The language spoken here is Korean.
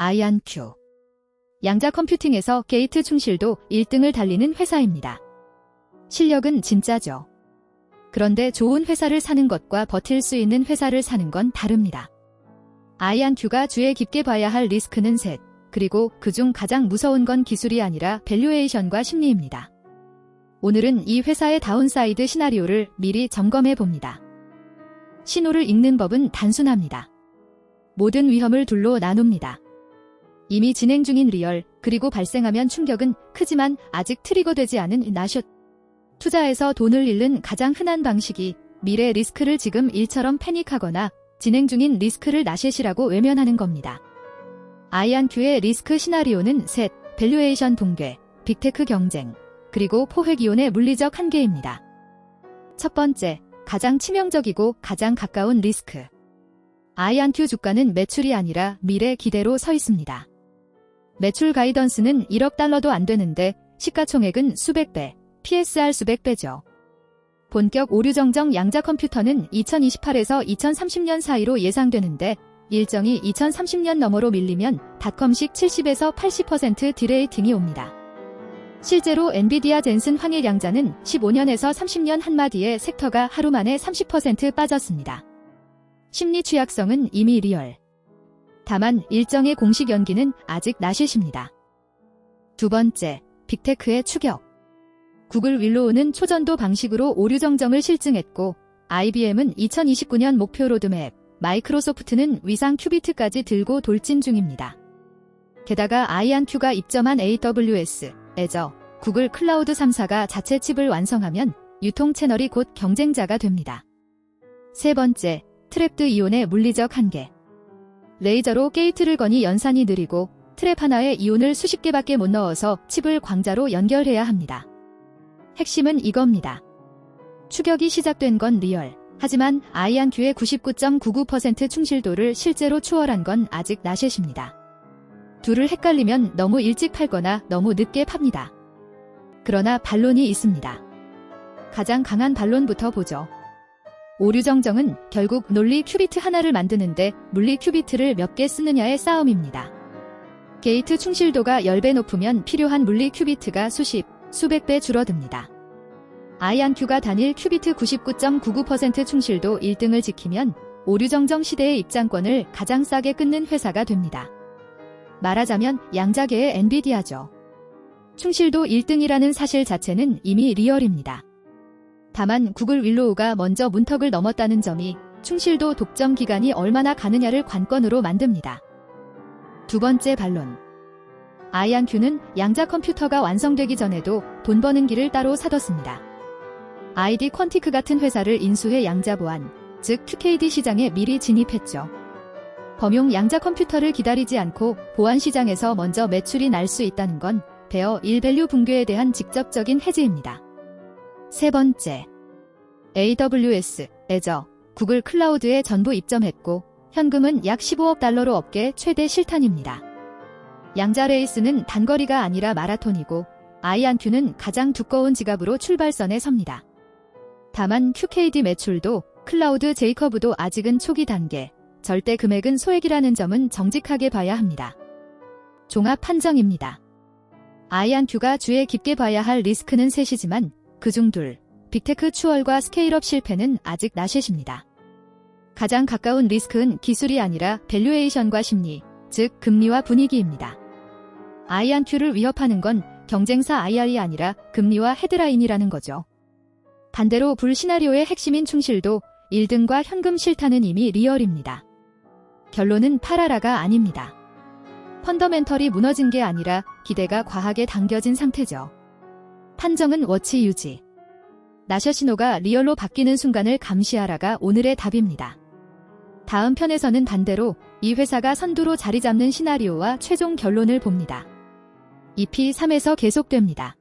아이안큐. 양자 컴퓨팅에서 게이트 충실도 1등을 달리는 회사입니다. 실력은 진짜죠. 그런데 좋은 회사를 사는 것과 버틸 수 있는 회사를 사는 건 다릅니다. 아이안큐가 주의 깊게 봐야 할 리스크는 셋, 그리고 그중 가장 무서운 건 기술이 아니라 밸류에이션과 심리입니다. 오늘은 이 회사의 다운사이드 시나리오를 미리 점검해 봅니다. 신호를 읽는 법은 단순합니다. 모든 위험을 둘로 나눕니다. 이미 진행 중인 리얼, 그리고 발생하면 충격은 크지만 아직 트리거되지 않은 나숏. 투자에서 돈을 잃는 가장 흔한 방식이 미래 리스크를 지금 일처럼 패닉하거나 진행 중인 리스크를 나숏이라고 외면하는 겁니다. 아이안큐의 리스크 시나리오는 셋, 밸류에이션 붕괴, 빅테크 경쟁, 그리고 포획이온의 물리적 한계입니다. 첫 번째, 가장 치명적이고 가장 가까운 리스크. 아이안큐 주가는 매출이 아니라 미래 기대로 서 있습니다. 매출 가이던스는 1억 달러도 안 되는데 시가총액은 수백 배, PSR 수백 배죠. 본격 오류정정 양자 컴퓨터는 2028에서 2030년 사이로 예상되는데 일정이 2030년 너머로 밀리면 닷컴식 70에서 80% 디레이팅이 옵니다. 실제로 엔비디아 젠슨 황일 양자는 15년에서 30년 한마디에 섹터가 하루 만에 30% 빠졌습니다. 심리 취약성은 이미 리얼. 다만 일정의 공식 연기는 아직 나숏입니다. 두 번째, 빅테크의 추격. 구글 윌로우는 초전도 방식으로 오류정정을 실증했고 IBM은 2029년 목표 로드맵, 마이크로소프트는 위상 큐비트까지 들고 돌진 중입니다. 게다가 아이안큐가 입점한 AWS, 애저, 구글 클라우드 3사가 자체 칩을 완성하면 유통 채널이 곧 경쟁자가 됩니다. 세 번째, 트랩드 이온의 물리적 한계. 레이저로 게이트를 거니 연산이 느리고 트랩 하나에 이온을 수십 개밖에 못 넣어서 칩을 광자로 연결해야 합니다. 핵심은 이겁니다. 추격이 시작된 건 리얼. 하지만 아이안큐의 99.99% 충실도를 실제로 추월한 건 아직 나숏입니다. 둘을 헷갈리면 너무 일찍 팔거나 너무 늦게 팝니다. 그러나 반론이 있습니다. 가장 강한 반론부터 보죠. 오류정정은 결국 논리 큐비트 하나를 만드는데 물리 큐비트를 몇 개 쓰느냐의 싸움입니다. 게이트 충실도가 10배 높으면 필요한 물리 큐비트가 수십, 수백 배 줄어듭니다. 아이안큐가 단일 큐비트 99.99% 충실도 1등을 지키면 오류정정 시대의 입장권을 가장 싸게 끊는 회사가 됩니다. 말하자면 양자계의 엔비디아죠. 충실도 1등이라는 사실 자체는 이미 리얼입니다. 다만 구글 윌로우가 먼저 문턱을 넘었다는 점이 충실도 독점 기간이 얼마나 가느냐를 관건으로 만듭니다. 두 번째 반론. 아이안큐는 양자 컴퓨터가 완성되기 전에도 돈 버는 길을 따로 사뒀습니다. ID 퀀티크 같은 회사를 인수해 양자 보안, 즉 QKD 시장에 미리 진입했죠. 범용 양자 컴퓨터를 기다리지 않고 보안 시장에서 먼저 매출이 날 수 있다는 건 베어 1밸류 붕괴에 대한 직접적인 해지입니다. 세 번째, AWS, 애저, 구글 클라우드에 전부 입점했고 현금은 약 15억 달러로 업계 최대 실탄입니다. 양자 레이스는 단거리가 아니라 마라톤이고 아이안큐는 가장 두꺼운 지갑으로 출발선에 섭니다. 다만 QKD 매출도 클라우드 제이커브도 아직은 초기 단계, 절대 금액은 소액이라는 점은 정직하게 봐야 합니다. 종합 판정입니다. 아이안큐가 주의 깊게 봐야 할 리스크는 셋이지만 그중 둘, 빅테크 추월과 스케일업 실패는 아직 나숏입니다. 가장 가까운 리스크는 기술이 아니라 밸류에이션과 심리, 즉 금리와 분위기입니다. 아이안큐를 위협하는 건 경쟁사 IR이 아니라 금리와 헤드라인이라는 거죠. 반대로 불 시나리오의 핵심인 충실도 1등과 현금 실탄은 이미 리얼입니다. 결론은 팔아라가 아닙니다. 펀더멘털이 무너진 게 아니라 기대가 과하게 당겨진 상태죠. 판정은 워치 유지. 나숏 신호가 리얼로 바뀌는 순간을 감시하라가 오늘의 답입니다. 다음 편에서는 반대로 이 회사가 선두로 자리 잡는 시나리오와 최종 결론을 봅니다. EP3에서 계속됩니다.